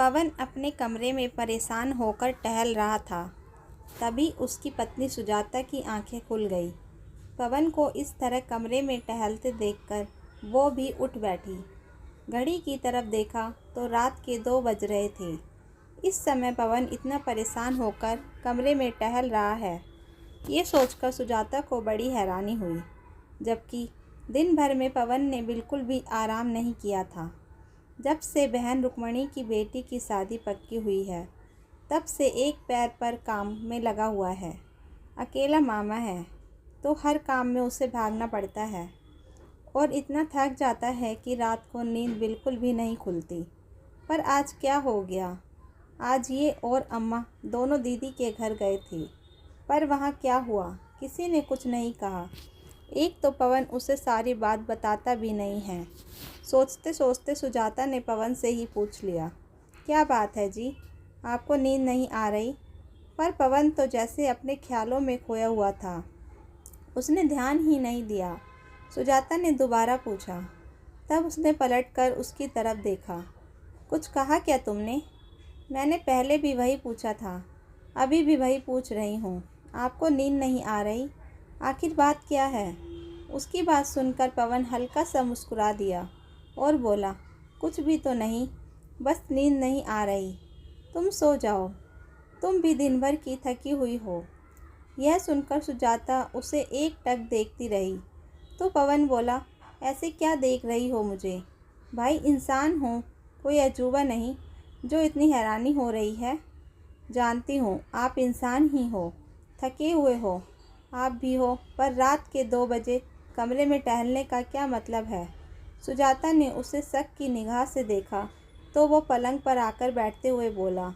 पवन अपने कमरे में परेशान होकर टहल रहा था। तभी उसकी पत्नी सुजाता की आंखें खुल गई। पवन को इस तरह कमरे में टहलते देखकर वो भी उठ बैठी। घड़ी की तरफ देखा तो रात के 2 बज रहे थे। इस समय पवन इतना परेशान होकर कमरे में टहल रहा है, ये सोचकर सुजाता को बड़ी हैरानी हुई। जबकि दिन भर में पवन ने बिल्कुल भी आराम नहीं किया था। जब से बहन रुक्मणी की बेटी की शादी पक्की हुई है, तब से एक पैर पर काम में लगा हुआ है। अकेला मामा है तो हर काम में उसे भागना पड़ता है और इतना थक जाता है कि रात को नींद बिल्कुल भी नहीं खुलती। पर आज क्या हो गया? आज ये और अम्मा दोनों दीदी के घर गए थे, पर वहाँ क्या हुआ किसी ने कुछ नहीं कहा। एक तो पवन उसे सारी बात बताता भी नहीं है। सोचते सोचते सुजाता ने पवन से ही पूछ लिया, क्या बात है जी, आपको नींद नहीं आ रही? पर पवन तो जैसे अपने ख्यालों में खोया हुआ था, उसने ध्यान ही नहीं दिया। सुजाता ने दोबारा पूछा। तब उसने पलटकर उसकी तरफ देखा। कुछ कहा क्या तुमने? मैंने पहले भी वही पूछा था, अभी भी वही पूछ रही हूँ। आपको नींद नहीं आ रही? आखिर बात क्या है? उसकी बात सुनकर पवन हल्का सा मुस्कुरा दिया और बोला, कुछ भी तो नहीं, बस नींद नहीं आ रही। तुम सो जाओ, तुम भी दिन भर की थकी हुई हो। यह सुनकर सुजाता उसे एकटक देखती रही। तो पवन बोला, ऐसे क्या देख रही हो मुझे? भाई इंसान हूँ, कोई अजूबा नहीं जो इतनी हैरानी हो रही है। जानती हूँ आप इंसान ही हो, थके हुए हो, आप भी हो, पर रात के 2 बजे कमरे में टहलने का क्या मतलब है? सुजाता ने उसे शक की निगाह से देखा तो वो पलंग पर आकर बैठते हुए बोला,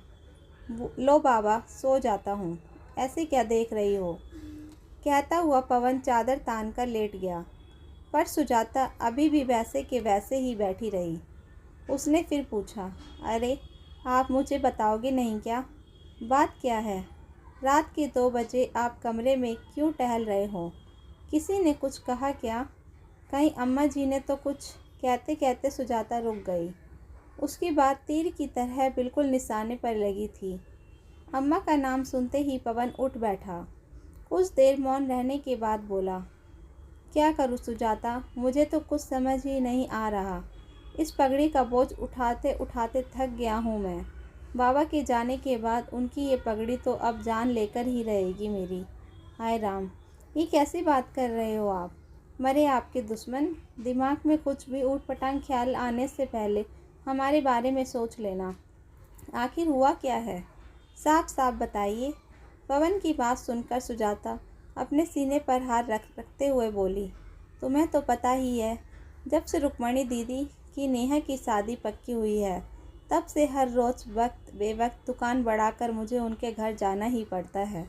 लो बाबा सो जाता हूँ, ऐसे क्या देख रही हो? कहता हुआ पवन चादर तान कर लेट गया, पर सुजाता अभी भी वैसे के वैसे ही बैठी रही। उसने फिर पूछा, अरे आप मुझे बताओगे नहीं क्या? बात क्या है? रात के 2 बजे आप कमरे में क्यों टहल रहे हो? किसी ने कुछ कहा क्या? कहीं अम्मा जी ने तो कुछ? कहते कहते सुजाता रुक गई। उसकी बात तीर की तरह बिल्कुल निशाने पर लगी थी। अम्मा का नाम सुनते ही पवन उठ बैठा। कुछ देर मौन रहने के बाद बोला, क्या करूँ सुजाता, मुझे तो कुछ समझ ही नहीं आ रहा। इस पगड़ी का बोझ उठाते उठाते थक गया हूँ मैं। बाबा के जाने के बाद उनकी ये पगड़ी तो अब जान लेकर ही रहेगी मेरी। हाय राम, ये कैसी बात कर रहे हो आप? मरे आपके दुश्मन। दिमाग में कुछ भी ऊटपटांग ख्याल आने से पहले हमारे बारे में सोच लेना। आखिर हुआ क्या है? साफ साफ बताइए। पवन की बात सुनकर सुजाता अपने सीने पर हाथ रखते हुए बोली, तुम्हें तो पता ही है, जब से रुक्मणी दीदी की नेहा की शादी पक्की हुई है, तब से हर रोज़ वक्त बेवक्त दुकान बढ़ाकर मुझे उनके घर जाना ही पड़ता है।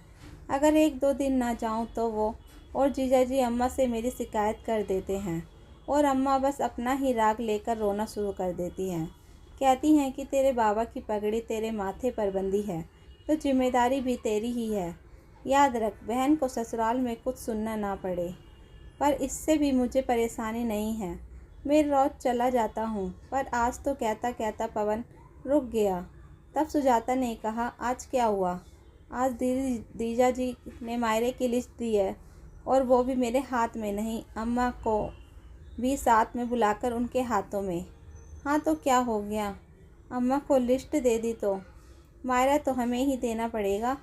अगर 1-2 दिन ना जाऊं तो वो और जीजाजी अम्मा से मेरी शिकायत कर देते हैं और अम्मा बस अपना ही राग लेकर रोना शुरू कर देती हैं। कहती हैं कि तेरे बाबा की पगड़ी तेरे माथे पर बंधी है तो जिम्मेदारी भी तेरी ही है। याद रख, बहन को ससुराल में कुछ सुनना ना पड़े। पर इससे भी मुझे परेशानी नहीं है, मैं रोज़ चला जाता हूँ। पर आज तो कहता कहता पवन रुक गया। तब सुजाता ने कहा, आज क्या हुआ? आज जीजा जी ने मायरे की लिस्ट दी है और वो भी मेरे हाथ में नहीं, अम्मा को भी साथ में बुलाकर उनके हाथों में। हाँ तो क्या हो गया? अम्मा को लिस्ट दे दी तो मायरा तो हमें ही देना पड़ेगा।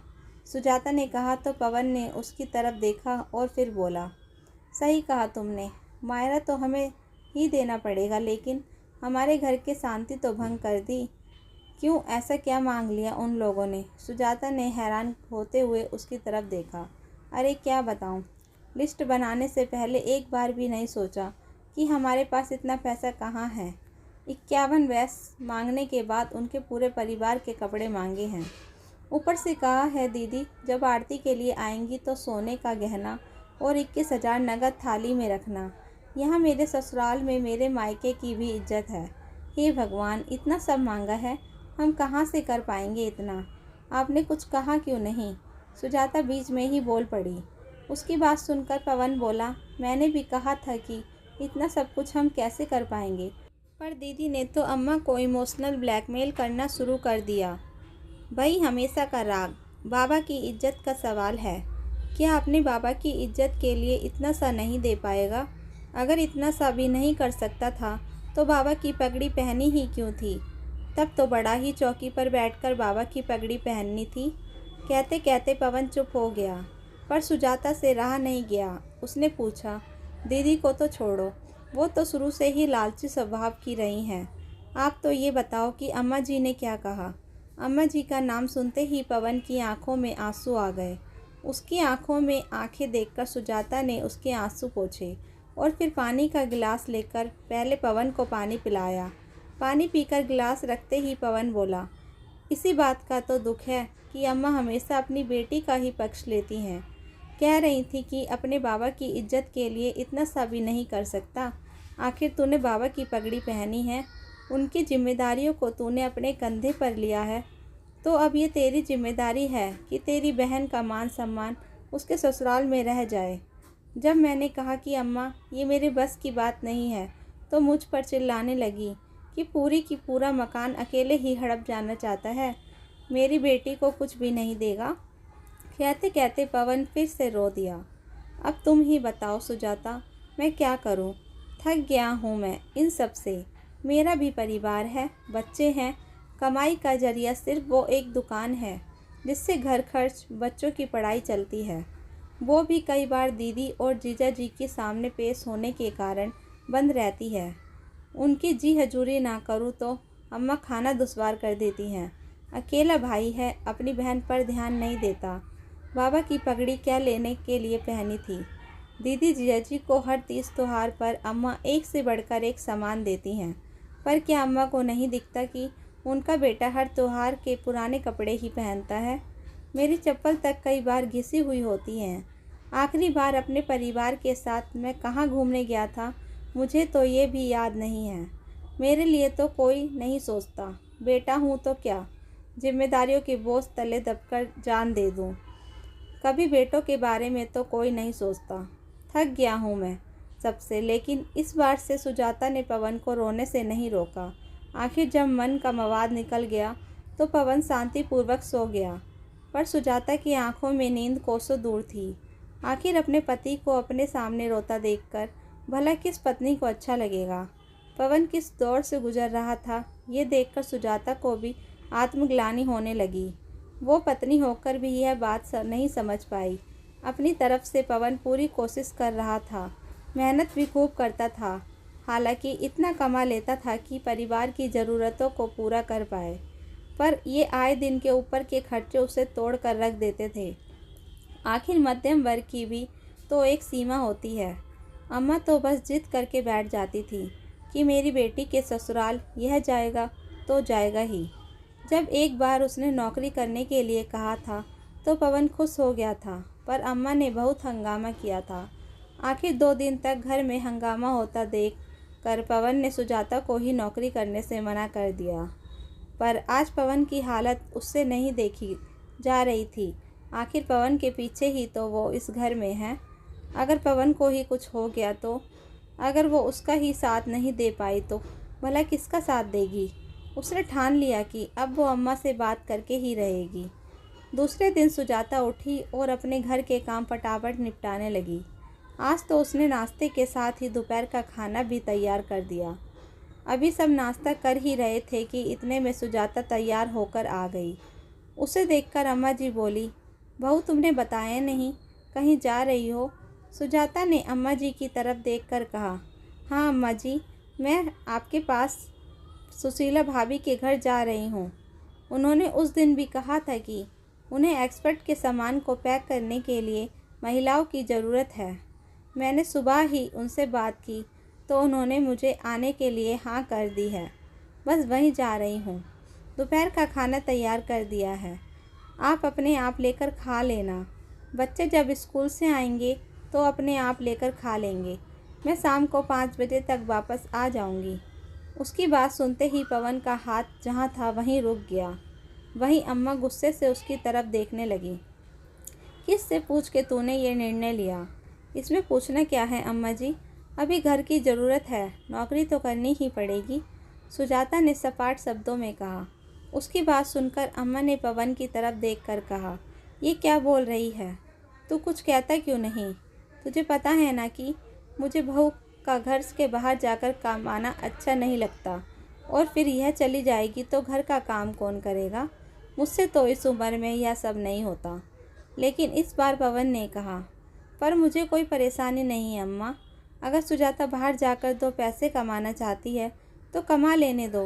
सुजाता ने कहा तो पवन ने उसकी तरफ देखा और फिर बोला, सही कहा तुमने, मायरा तो हमें ही देना पड़ेगा, लेकिन हमारे घर की शांति तो भंग कर दी। क्यों, ऐसा क्या मांग लिया उन लोगों ने? सुजाता ने हैरान होते हुए उसकी तरफ देखा। अरे क्या बताऊं, लिस्ट बनाने से पहले एक बार भी नहीं सोचा कि हमारे पास इतना पैसा कहाँ है। 51 भैंस मांगने के बाद उनके पूरे परिवार के कपड़े मांगे हैं। ऊपर से कहा है दीदी जब आरती के लिए आएंगी तो सोने का गहना और 21,000 नगद थाली में रखना। यहाँ मेरे ससुराल में मेरे मायके की भी इज्जत है। हे भगवान, इतना सब मांगा है, हम कहाँ से कर पाएंगे इतना? आपने कुछ कहा क्यों नहीं? सुजाता बीच में ही बोल पड़ी। उसकी बात सुनकर पवन बोला, मैंने भी कहा था कि इतना सब कुछ हम कैसे कर पाएंगे, पर दीदी ने तो अम्मा को इमोशनल ब्लैकमेल करना शुरू कर दिया। भाई हमेशा का राग, बाबा की इज्जत का सवाल है। क्या अपने बाबा की इज्जत के लिए इतना सा नहीं दे पाएगा? अगर इतना सा भी नहीं कर सकता था तो बाबा की पगड़ी पहनी ही क्यों थी? तब तो बड़ा ही चौकी पर बैठकर बाबा की पगड़ी पहननी थी। कहते कहते पवन चुप हो गया, पर सुजाता से रहा नहीं गया। उसने पूछा, दीदी को तो छोड़ो, वो तो शुरू से ही लालची स्वभाव की रही हैं। आप तो ये बताओ कि अम्मा जी ने क्या कहा? अम्मा जी का नाम सुनते ही पवन की आंखों में आंसू आ गए। उसकी आंखों में आंखें देखकर सुजाता ने उसके आंसू पोंछे और फिर पानी का गिलास लेकर पहले पवन को पानी पिलाया। पानी पीकर गिलास रखते ही पवन बोला, इसी बात का तो दुख है कि अम्मा हमेशा अपनी बेटी का ही पक्ष लेती हैं। कह रही थी कि अपने बाबा की इज्जत के लिए इतना सा भी नहीं कर सकता। आखिर तूने बाबा की पगड़ी पहनी है, उनकी जिम्मेदारियों को तूने अपने कंधे पर लिया है, तो अब ये तेरी जिम्मेदारी है कि तेरी बहन का मान सम्मान उसके ससुराल में रह जाए। जब मैंने कहा कि अम्मा ये मेरे बस की बात नहीं है, तो मुझ पर चिल्लाने लगी कि पूरी की पूरा मकान अकेले ही हड़प जाना चाहता है, मेरी बेटी को कुछ भी नहीं देगा। कहते कहते पवन फिर से रो दिया। अब तुम ही बताओ सुजाता, मैं क्या करूं? थक गया हूं मैं इन सब से। मेरा भी परिवार है, बच्चे हैं, कमाई का जरिया सिर्फ वो एक दुकान है जिससे घर खर्च, बच्चों की पढ़ाई चलती है। वो भी कई बार दीदी और जीजा जी के सामने पेश होने के कारण बंद रहती है। उनकी जी हजूरी ना करूँ तो अम्मा खाना दुश्वार कर देती हैं। अकेला भाई है, अपनी बहन पर ध्यान नहीं देता। बाबा की पगड़ी क्या लेने के लिए पहनी थी? दीदी जीजाजी को हर तीज त्योहार पर अम्मा एक से बढ़कर एक सामान देती हैं, पर क्या अम्मा को नहीं दिखता कि उनका बेटा हर त्योहार के पुराने कपड़े ही पहनता है? मेरी चप्पल तक कई बार घिसी हुई होती हैं। आखिरी बार अपने परिवार के साथ मैं कहाँ घूमने गया था, मुझे तो ये भी याद नहीं है। मेरे लिए तो कोई नहीं सोचता। बेटा हूँ तो क्या, जिम्मेदारियों के बोझ तले दबकर जान दे दूँ? कभी बेटों के बारे में तो कोई नहीं सोचता। थक गया हूँ मैं सबसे। लेकिन इस बार से सुजाता ने पवन को रोने से नहीं रोका। आखिर जब मन का मवाद निकल गया तो पवन शांतिपूर्वक सो गया, पर सुजाता की आंखों में नींद कोसों दूर थी। आखिर अपने पति को अपने सामने रोता देखकर भला किस पत्नी को अच्छा लगेगा? पवन किस दौर से गुजर रहा था, ये देखकर सुजाता को भी आत्मग्लानि होने लगी। वो पत्नी होकर भी यह बात नहीं समझ पाई। अपनी तरफ से पवन पूरी कोशिश कर रहा था, मेहनत भी खूब करता था। हालांकि इतना कमा लेता था कि परिवार की ज़रूरतों को पूरा कर पाए, पर ये आए दिन के ऊपर के खर्चे उसे तोड़ कर रख देते थे। आखिर मध्यम वर्ग की भी तो एक सीमा होती है। अम्मा तो बस जिद करके बैठ जाती थी कि मेरी बेटी के ससुराल यह जाएगा तो जाएगा ही। जब एक बार उसने नौकरी करने के लिए कहा था तो पवन खुश हो गया था, पर अम्मा ने बहुत हंगामा किया था। आखिर 2 दिन तक घर में हंगामा होता देख कर पवन ने सुजाता को ही नौकरी करने से मना कर दिया। पर आज पवन की हालत उससे नहीं देखी जा रही थी। आखिर पवन के पीछे ही तो वो इस घर में है। अगर पवन को ही कुछ हो गया तो, अगर वो उसका ही साथ नहीं दे पाई तो भला किसका साथ देगी? उसने ठान लिया कि अब वो अम्मा से बात करके ही रहेगी। दूसरे दिन सुजाता उठी और अपने घर के काम फटाफट निपटाने लगी। आज तो उसने नाश्ते के साथ ही दोपहर का खाना भी तैयार कर दिया। अभी सब नाश्ता कर ही रहे थे कि इतने में सुजाता तैयार होकर आ गई। उसे देखकर अम्मा जी बोली, बहू तुमने बताया नहीं, कहीं जा रही हो? सुजाता ने अम्मा जी की तरफ देखकर कहा, हाँ अम्मा जी, मैं आपके पास सुशीला भाभी के घर जा रही हूँ। उन्होंने उस दिन भी कहा था कि उन्हें एक्सपर्ट के सामान को पैक करने के लिए महिलाओं की ज़रूरत है। मैंने सुबह ही उनसे बात की तो उन्होंने मुझे आने के लिए हाँ कर दी है। बस वहीं जा रही हूँ। दोपहर का खाना तैयार कर दिया है, आप अपने आप लेकर खा लेना। बच्चे जब स्कूल से आएंगे तो अपने आप लेकर खा लेंगे। मैं शाम को 5 बजे तक वापस आ जाऊंगी। उसकी बात सुनते ही पवन का हाथ जहाँ था वहीं रुक गया। वहीं अम्मा गुस्से से उसकी तरफ देखने लगी। किससे पूछ के तूने ये निर्णय लिया? इसमें पूछना क्या है अम्मा जी, अभी घर की ज़रूरत है, नौकरी तो करनी ही पड़ेगी। सुजाता ने सपाट शब्दों में कहा। उसकी बात सुनकर अम्मा ने पवन की तरफ देखकर कहा, ये क्या बोल रही है? तू कुछ कहता क्यों नहीं? तुझे पता है ना कि मुझे बहू का घर के बाहर जाकर कमाना अच्छा नहीं लगता, और फिर यह चली जाएगी तो घर का काम कौन करेगा? मुझसे तो इस उम्र में यह सब नहीं होता। लेकिन इस बार पवन ने कहा, पर मुझे कोई परेशानी नहीं है अम्मा। अगर सुजाता बाहर जाकर 2 पैसे कमाना चाहती है तो कमा लेने दो।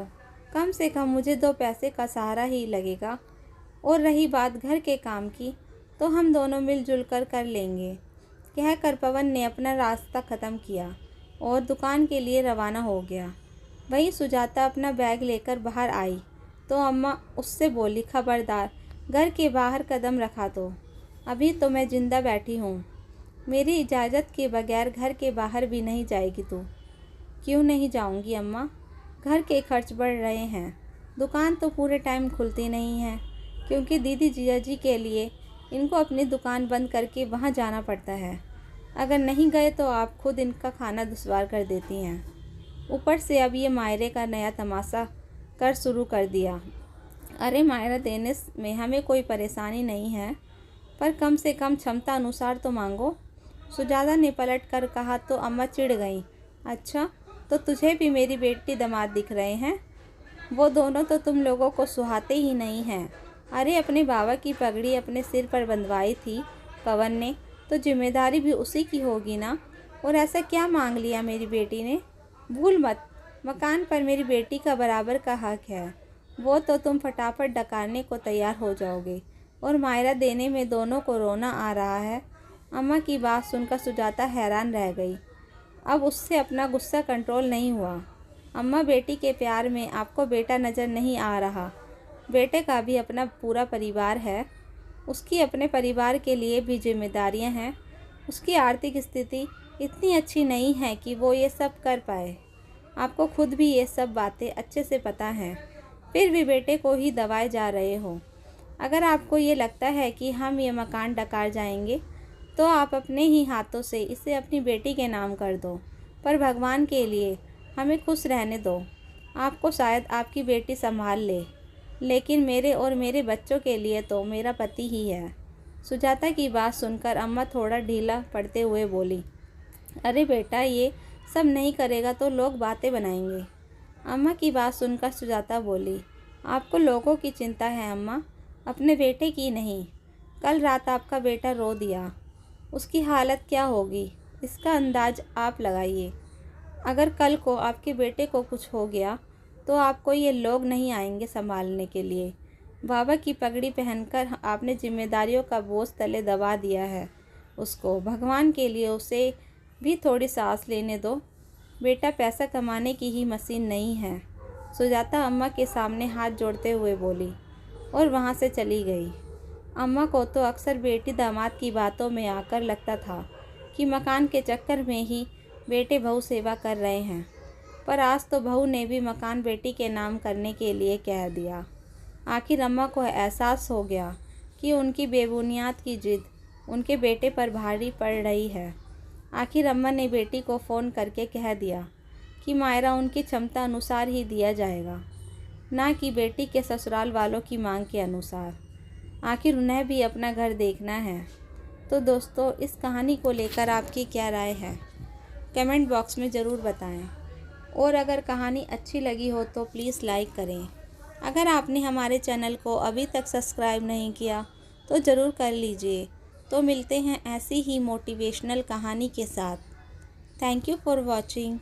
कम से कम मुझे 2 पैसे का सहारा ही लगेगा। और रही बात घर के काम की, तो हम दोनों मिलजुल कर लेंगे। कहकर पवन ने अपना रास्ता ख़त्म किया और दुकान के लिए रवाना हो गया। वहीं सुजाता अपना बैग लेकर बाहर आई तो अम्मा उससे बोली, खबरदार, घर के बाहर कदम रखा तो अभी तो मैं जिंदा बैठी हूँ। मेरी इजाज़त के बगैर घर के बाहर भी नहीं जाएगी तू। क्यों नहीं जाऊँगी अम्मा? घर के खर्च बढ़ रहे हैं। दुकान तो पूरे टाइम खुलती नहीं है, क्योंकि दीदी जीजा जी के लिए इनको अपनी दुकान बंद करके वहाँ जाना पड़ता है। अगर नहीं गए तो आप खुद इनका खाना दुश्वार कर देती हैं। ऊपर से अब ये मायरे का नया तमाशा कर शुरू कर दिया। अरे मायरा देने में हमें कोई परेशानी नहीं है, पर कम से कम क्षमता अनुसार तो मांगो। सुजाता ने पलट कर कहा तो अम्मा चिढ़ गई। अच्छा, तो तुझे भी मेरी बेटी दामाद दिख रहे हैं? वो दोनों तो तुम लोगों को सुहाते ही नहीं हैं। अरे अपने बाबा की पगड़ी अपने सिर पर बंधवाई थी पवन ने, तो जिम्मेदारी भी उसी की होगी ना। और ऐसा क्या मांग लिया मेरी बेटी ने? भूल मत, मकान पर मेरी बेटी का बराबर का हक है। वो तो तुम फटाफट डकारने को तैयार हो जाओगे, और मायरा देने में दोनों को रोना आ रहा है। अम्मा की बात सुनकर सुजाता हैरान रह गई। अब उससे अपना गुस्सा कंट्रोल नहीं हुआ। अम्मा, बेटी के प्यार में आपको बेटा नज़र नहीं आ रहा। बेटे का भी अपना पूरा परिवार है। उसकी अपने परिवार के लिए भी जिम्मेदारियां हैं। उसकी आर्थिक स्थिति इतनी अच्छी नहीं है कि वो ये सब कर पाए। आपको खुद भी ये सब बातें अच्छे से पता हैं, फिर भी बेटे को ही दबाए जा रहे हो। अगर आपको ये लगता है कि हम ये मकान डकार जाएंगे, तो आप अपने ही हाथों से इसे अपनी बेटी के नाम कर दो। पर भगवान के लिए हमें खुश रहने दो। आपको शायद आपकी बेटी संभाल ले, लेकिन मेरे और मेरे बच्चों के लिए तो मेरा पति ही है। सुजाता की बात सुनकर अम्मा थोड़ा ढीला पड़ते हुए बोली, अरे बेटा, ये सब नहीं करेगा तो लोग बातें बनाएंगे। अम्मा की बात सुनकर सुजाता बोली, आपको लोगों की चिंता है अम्मा, अपने बेटे की नहीं। कल रात आपका बेटा रो दिया, उसकी हालत क्या होगी इसका अंदाज आप लगाइए। अगर कल को आपके बेटे को कुछ हो गया तो आपको ये लोग नहीं आएंगे संभालने के लिए। बाबा की पगड़ी पहनकर आपने जिम्मेदारियों का बोझ तले दबा दिया है उसको। भगवान के लिए उसे भी थोड़ी सांस लेने दो। बेटा पैसा कमाने की ही मशीन नहीं है। सुजाता अम्मा के सामने हाथ जोड़ते हुए बोली और वहाँ से चली गई। अम्मा को तो अक्सर बेटी दामाद की बातों में आकर लगता था कि मकान के चक्कर में ही बेटे बहू सेवा कर रहे हैं, पर आज तो बहू ने भी मकान बेटी के नाम करने के लिए कह दिया। आखिर अम्मा को एहसास हो गया कि उनकी बेबुनियाद की जिद उनके बेटे पर भारी पड़ रही है। आखिर अम्मा ने बेटी को फ़ोन करके कह दिया कि मायरा उनकी क्षमता अनुसार ही दिया जाएगा, ना कि बेटी के ससुराल वालों की मांग के अनुसार। आखिर उन्हें भी अपना घर देखना है। तो दोस्तों, इस कहानी को लेकर आपकी क्या राय है, कमेंट बॉक्स में ज़रूर बताएं। और अगर कहानी अच्छी लगी हो तो प्लीज़ लाइक करें। अगर आपने हमारे चैनल को अभी तक सब्सक्राइब नहीं किया तो ज़रूर कर लीजिए। तो मिलते हैं ऐसी ही मोटिवेशनल कहानी के साथ। Thank you for watching.